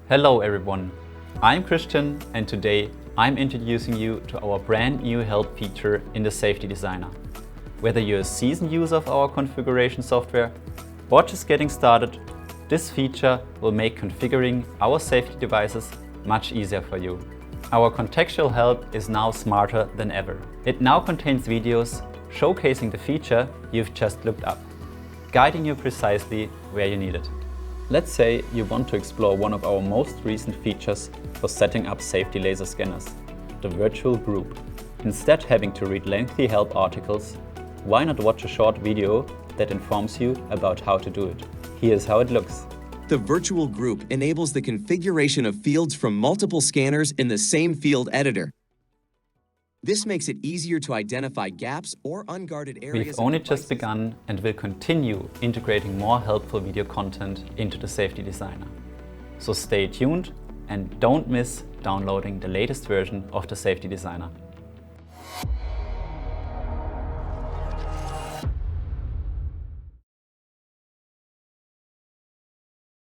Hello everyone, I'm Christian and today I'm introducing you to our brand new help feature in the Safety Designer. Whether you're a seasoned user of our configuration software or just getting started, this feature will make configuring our safety devices much easier for you. Our contextual help is now smarter than ever. It now contains videos showcasing the feature you've just looked up, guiding you precisely where you need it. Let's say you want to explore one of our most recent features for setting up safety laser scanners, the virtual group. Instead having to read lengthy help articles, why not watch a short video that informs you about how to do it? Here's how it looks. The virtual group enables the configuration of fields from multiple scanners in the same field editor. This makes it easier to identify gaps or unguarded areas. We've only just begun and will continue integrating more helpful video content into the Safety Designer. So stay tuned and don't miss downloading the latest version of the Safety Designer.